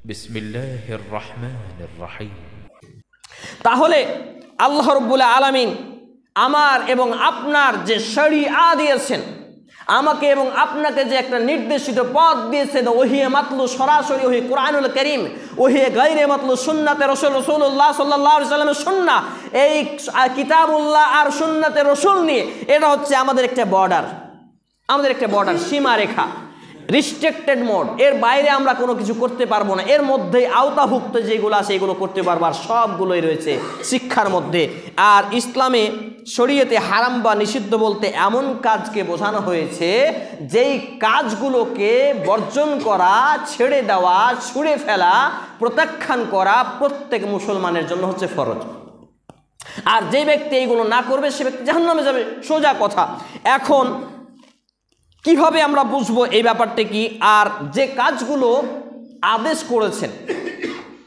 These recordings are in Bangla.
বিসমিল্লাহির রহমানির রহিম। তাহলে আল্লাহ রাব্বুল আলামিন আমার এবং আপনার যে শরিয়া দিয়েছেন, আমাকে এবং আপনাকে যে একটা নির্দেশিত পথ দিয়েছেন, ওহিয়ে মাতলু সরাসরি ওহি কোরআনুল কারীম, ওহিয়ে গায়রে মাতলু সুন্নাতে রাসূলুল্লাহ সাল্লাল্লাহু আলাইহি ওয়াসাল্লামের সুন্নাহ, এই কিতাবুল্লাহ আর সুন্নাতে রাসূল নিয়ে এটা হচ্ছে আমাদের একটা বর্ডার, আমাদের একটা বর্ডার, সীমারেখা, রিস্ট্রিক্টেড মোড। এর বাইরে আমরা কোনো কিছু করতে পারবো না। এর মধ্যেই আওতাভুক্ত যেগুলো আছে এগুলো করতে পারবো, আর সবগুলোই রয়েছে শিক্ষার মধ্যে। আর ইসলামে শরীয়তে হারাম বা নিষিদ্ধ বলতে এমন কাজকে বোঝানো হয়েছে যেই কাজগুলোকে বর্জন করা, ছেড়ে দেওয়া, ছুঁড়ে ফেলা, প্রত্যাখ্যান করা প্রত্যেক মুসলমানের জন্য হচ্ছে ফরজ। আর যে ব্যক্তি এইগুলো না করবে সে ব্যক্তি জাহান্নামে যাবে, সোজা কথা। এখন কিভাবে আমরা বুঝবো এই ব্যাপারটা কি? আর যে কাজগুলো আদেশ করেছেন,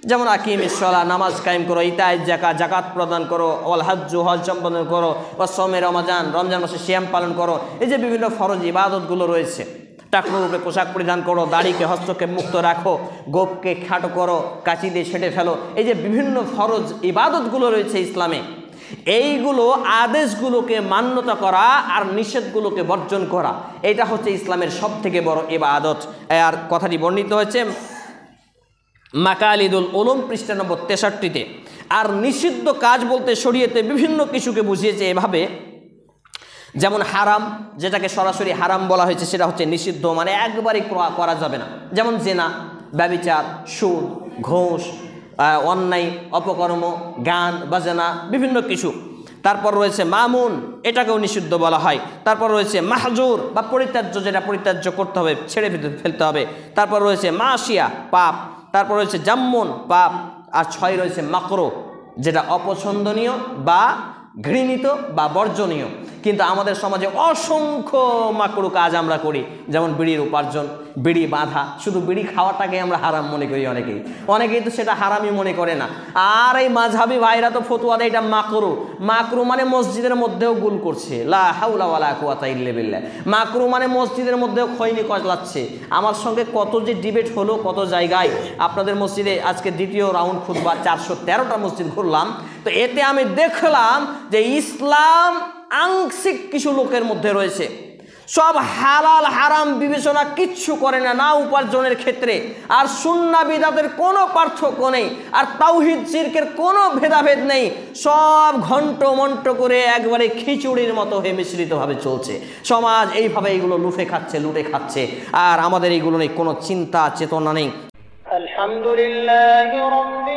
যেমন আকিমিস সালাহ, নামাজ কায়েম করো, ইতায়ে যাকাত, যাকাত প্রদান করো, ওয়াল হজ্জু, হজ সম্পাদন করো, ওয়া সাওমে রমজান, রমজান মাসে সিয়াম পালন করো, এই যে বিভিন্ন ফরজ ইবাদতগুলো রয়েছে, টাকনুর উপরে পোশাক পরিধান করো, দাড়িকে হস্তক্ষেপ মুক্ত রাখো, গোপকে খাটো করো, কাঁচি দিয়ে ছেঁটে ফেলো, এই যে বিভিন্ন ফরজ ইবাদতগুলো রয়েছে ইসলামে, এইগুলো আদেশগুলোকে মান্যতা করা আর নিষেধগুলোকে বর্জন করা, এটা হচ্ছে ইসলামের সবথেকে বড় ইবাদত। আর কথাটি বর্ণিত হয়েছে মাকালিদুল উলুম পৃষ্ঠা নম্বর 63-তে। আর নিষিদ্ধ কাজ বলতে শরীয়তে বিভিন্ন কিছুকে বুঝিয়েছে এভাবে, যেমন হারাম, যেটাকে সরাসরি হারাম বলা হয়েছে সেটা হচ্ছে নিষিদ্ধ, মানে একবারই করা যাবে না। যেমন জেনা, ব্যভিচার, সুদ, ঘুষ, অন্যায়, অপকর্ম, গান বাজনা, বিভিন্ন কিছু। তারপর রয়েছে মামুন, এটাকেও নিষিদ্ধ বলা হয়। তারপর রয়েছে মাহজুর বা পরিত্যাজ্য, যেটা পরিত্যাজ্য করতে হবে, ছেড়ে ফেলতে হবে। তারপর রয়েছে মাসিয়া, পাপ। তারপর রয়েছে জাম্মুন, পাপ। আর 6 রয়েছে মাকরুহ, যেটা অপছন্দনীয় বা ঘৃণিত বা বর্জনীয়। কিন্তু আমাদের সমাজে অসংখ্য মাকরুহ কাজ আমরা করি, যেমন বিড়ির উপার্জন, বিড়ি বাঁধা, শুধু বিড়ি খাওয়াটাকে আমরা হারাম মনে করি। অনেকেই তো সেটা হারামই মনে করে না। আর এই মাযহাবি ভাইরা তো ফতোয়া দেয় এটা মাকরুহ। মাকরুহ মানে মসজিদের মধ্যেও গুল করছে, লা হাওলা ওয়ালা কুওয়াতা ইল্লা বিল্লাহ। মাকরুহ মানে মসজিদের মধ্যেও খৈনি কজলাচ্ছে। আমার সঙ্গে কত যে ডিবেট হলো কত জায়গায়। আপনাদের মসজিদে আজকে দ্বিতীয় রাউন্ড খুতবা, 413টা মসজিদ ঘুরলাম, তো এতে আমি দেখলাম যে ইসলাম আংশিক কিছু লোকের মধ্যে রয়েছে, সব হালাল হারাম বিবেচনা কিচ্ছু করে না, না উপার্জনের ক্ষেত্রে। আর সুন্নাহ বিদআতের কোনো পার্থক্য নেই, আর তাওহীদ শিরকের কোনো ভেদাভেদ নেই। সব ঘন্ট মন্ট করে একবারে খিচুড়ির মতো হয়ে মিশ্রিতভাবে চলছে সমাজ। এইভাবে এইগুলো লুটে খাচ্ছে। আর আমাদের এইগুলো নেই, কোনো চিন্তা চেতনা নেই। আলহামদুলিল্লাহি রাব্বিল